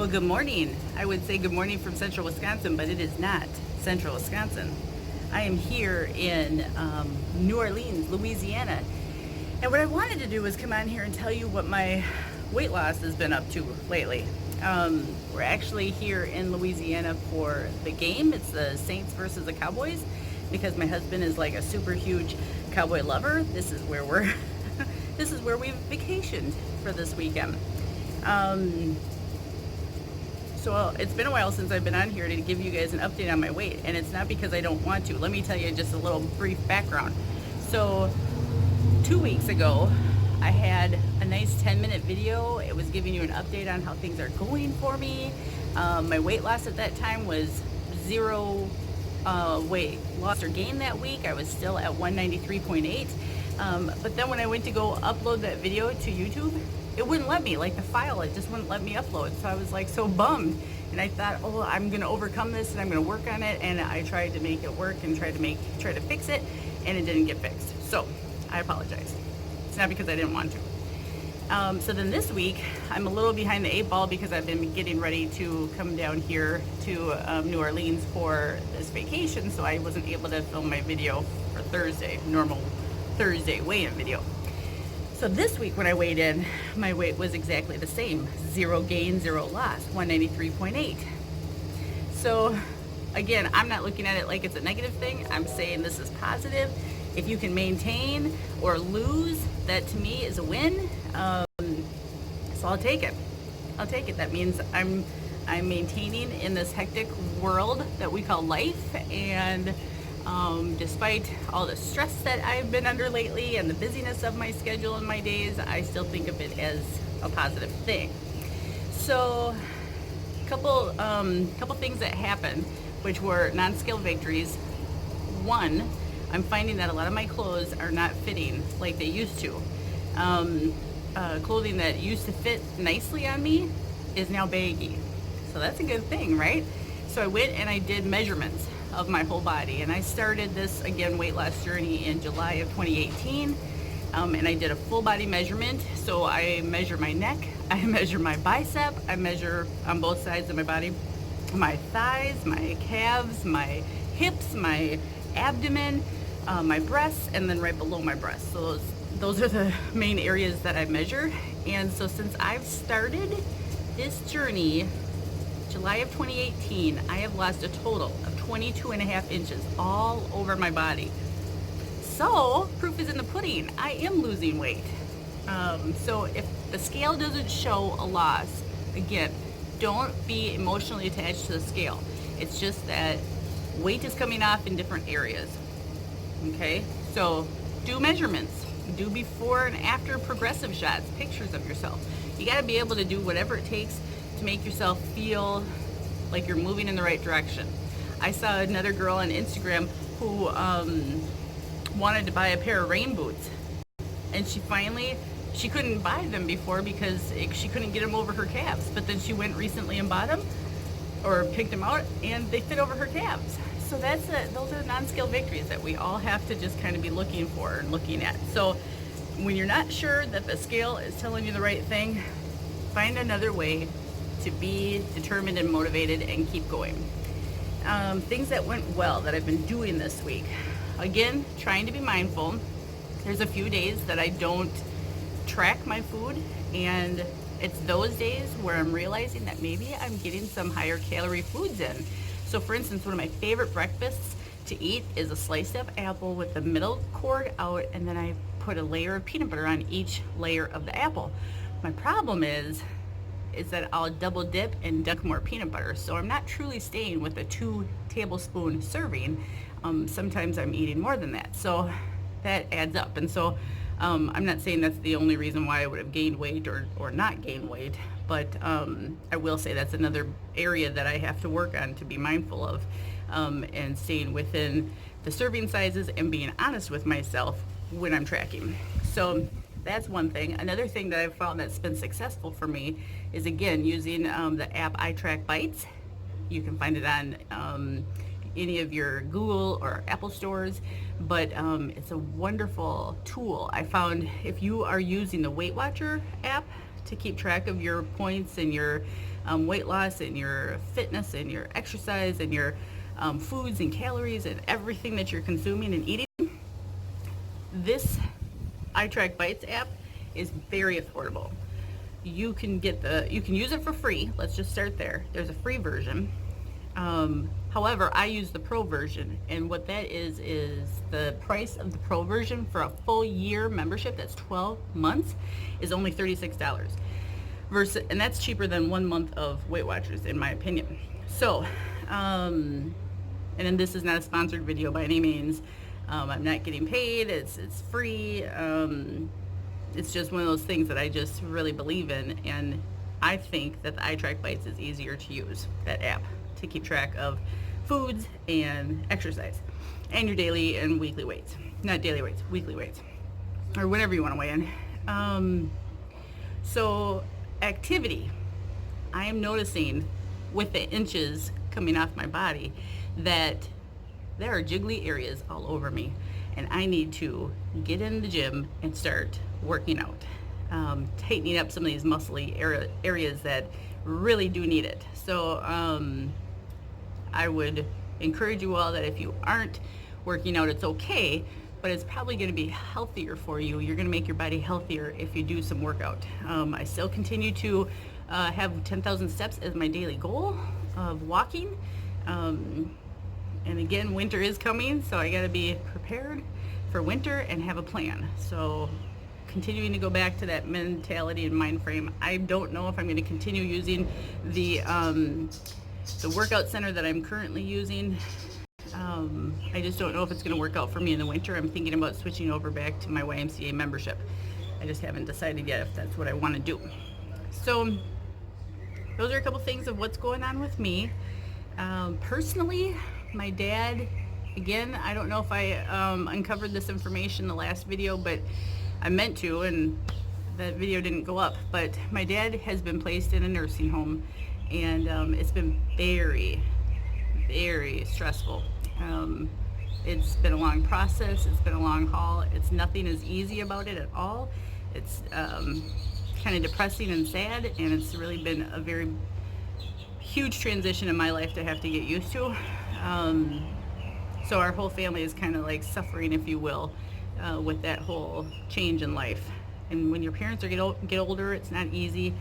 Well, good morning. I would say good morning from central Wisconsin, but it is not central Wisconsin. I am here in New Orleans, Louisiana. And what I wanted to do was come on here and tell you what my weight loss has been up to lately. We're actually here in Louisiana for the game. It's the Saints versus the Cowboys. Because my husband is like a super huge cowboy lover, this is where we're this is where we've vacationed for this weekend. So it's been a while since I've been on here to give you guys an update on my weight, and it's not because I don't want to. Let me tell you just a little brief background. So 2 weeks ago, I had a nice 10-minute video. It was giving you an update on how things are going for me. My weight loss at that time was zero weight loss or gain that week. I was still at 193.8. But then when I went to go upload that video to YouTube, it wouldn't let me, like the file, it just wouldn't let me upload. So I was like so bummed, and I thought, oh, I'm gonna overcome this and I'm gonna work on it. And I tried to make it work and try to fix it, and it didn't get fixed. So I apologize. It's not because I didn't want to. So then this week, I'm a little behind the 8 ball because I've been getting ready to come down here to New Orleans for this vacation, so I wasn't able to film my video for Thursday, normal Thursday weigh-in video. So this week when I weighed in, my weight was exactly the same. Zero gain, zero loss, 193.8. So again, I'm not looking at it like it's a negative thing. I'm saying this is positive. If you can maintain or lose, that to me is a win. So I'll take it. I'll take it. That means I'm maintaining in this hectic world that we call life, and despite all the stress that I've been under lately and the busyness of my schedule and my days, I still think of it as a positive thing. So couple things that happened, which were non-scale victories. One, I'm finding that a lot of my clothes are not fitting like they used to. Clothing that used to fit nicely on me is now baggy. So that's a good thing, right? So I went and I did measurements of my whole body, and I started this, again, weight loss journey in July of 2018. And I did a full body measurement. So I measure my neck, I measure my bicep, I measure on both sides of my body, my thighs, my calves, my hips, my abdomen, my breasts, and then right below my breasts. So those are the main areas that I measure. And so since I've started this journey, July of 2018, I have lost a total of 22.5 inches all over my body. So proof is in the pudding. I am losing weight. So if the scale doesn't show a loss, again, don't be emotionally attached to the scale. It's just that weight is coming off in different areas. Okay, so do measurements, do before and after progressive shots, pictures of yourself. You got to be able to do whatever it takes to make yourself feel like you're moving in the right direction. I saw another girl on Instagram who wanted to buy a pair of rain boots, and she couldn't buy them before because she couldn't get them over her calves, but then she went recently and bought them or picked them out, and they fit over her calves. So those are non-scale victories that we all have to just kind of be looking for and looking at. So when you're not sure that the scale is telling you the right thing, find another way to be determined and motivated and keep going. Things that went well that I've been doing this week. Again, trying to be mindful. There's a few days that I don't track my food, and it's those days where I'm realizing that maybe I'm getting some higher calorie foods in. So for instance, one of my favorite breakfasts to eat is a sliced up apple with the middle cord out, and then I put a layer of peanut butter on each layer of the apple. My problem is that I'll double dip and dunk more peanut butter. So I'm not truly staying with a 2 tablespoon serving. Sometimes I'm eating more than that. So that adds up. And so I'm not saying that's the only reason why I would have gained weight or not gained weight, but I will say that's another area that I have to work on to be mindful of, and staying within the serving sizes and being honest with myself when I'm tracking. So that's one thing. Another thing that I've found that's been successful for me is, again, using the app iTrack Bites. You can find it on any of your Google or Apple stores, but it's a wonderful tool. I found if you are using the Weight Watcher app to keep track of your points and your weight loss and your fitness and your exercise and your foods and calories and everything that you're consuming and eating. This iTrack Bites app is very affordable. You can use it for free. Let's just start there. There's a free version. However, I use the pro version, and what that is the price of the pro version for a full year membership, that's 12 months, is only $36. And that's cheaper than 1 month of Weight Watchers, in my opinion. So, and then this is not a sponsored video by any means. I'm not getting paid. It's free. It's just one of those things that I just really believe in, and I think that the iTrack Bites is easier to use, that app, to keep track of foods and exercise and your daily and weekly weights. Not daily weights, weekly weights, or whatever you want to weigh in. So activity, I am noticing with the inches coming off my body that there are jiggly areas all over me, and I need to get in the gym and start working out, tightening up some of these muscly areas that really do need it. So I would encourage you all that if you aren't working out, it's okay, but it's probably going to be healthier for you. You're going to make your body healthier if you do some workout. I still continue to have 10,000 steps as my daily goal of walking. And again, winter is coming, so I got to be prepared for winter and have a plan. So continuing to go back to that mentality and mind frame. I don't know if I'm going to continue using the workout center that I'm currently using. I just don't know if it's going to work out for me in the winter. I'm thinking about switching over back to my YMCA membership. I just haven't decided yet if that's what I want to do. So those are a couple things of what's going on with me. Personally, my dad, again, I don't know if I uncovered this information in the last video, but I meant to, and that video didn't go up. But my dad has been placed in a nursing home, and it's been very, very stressful. It's been a long process. It's been a long haul. Nothing is easy about it at all. It's kind of depressing and sad, and it's really been a very huge transition in my life to have to get used to. So our whole family is kind of like suffering, if you will, with that whole change in life. And when your parents get older, it's not easy.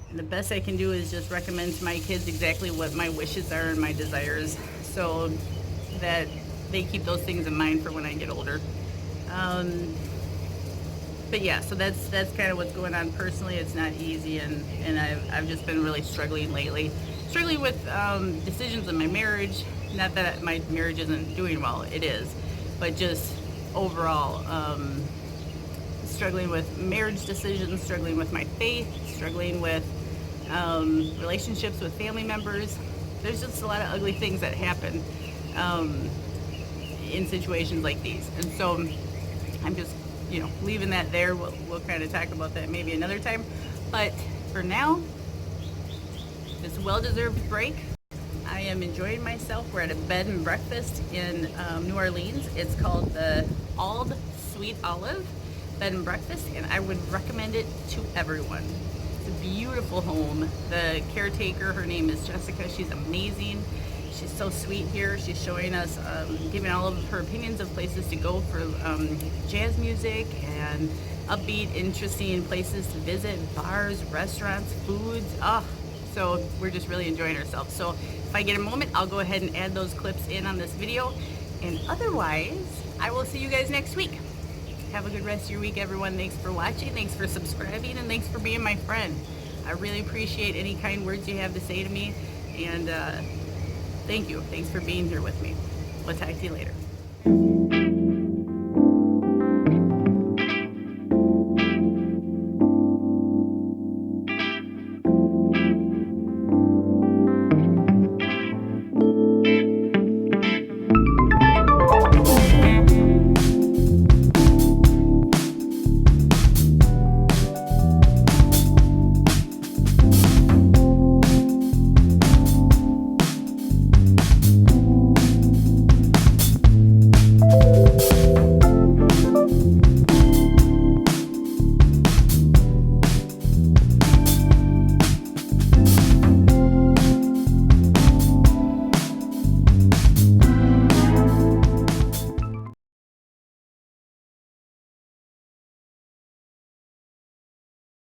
And the best I can do is just recommend to my kids exactly what my wishes are and my desires, so that they keep those things in mind for when I get older. But yeah, so that's kind of what's going on personally. It's not easy, and I've just been really struggling lately. Struggling with decisions in my marriage. Not that my marriage isn't doing well, it is, but just overall struggling with marriage decisions, struggling with my faith, struggling with relationships with family members. There's just a lot of ugly things that happen in situations like these, and so I'm just leaving that there. We'll kind of talk about that maybe another time, but for now, this well-deserved break. I am enjoying myself. We're at a bed and breakfast in New Orleans. It's called the Auld Sweet Olive Bed and Breakfast, and I would recommend it to everyone. It's a beautiful home. The caretaker, her name is Jessica. She's amazing. She's so sweet here. She's showing us, giving all of her opinions of places to go for jazz music and upbeat, interesting places to visit, bars, restaurants, foods. So we're just really enjoying ourselves. So if I get a moment, I'll go ahead and add those clips in on this video. And otherwise, I will see you guys next week. Have a good rest of your week, everyone. Thanks for watching, thanks for subscribing, and thanks for being my friend. I really appreciate any kind words you have to say to me, and thank you. Thanks for being here with me. We'll talk to you later.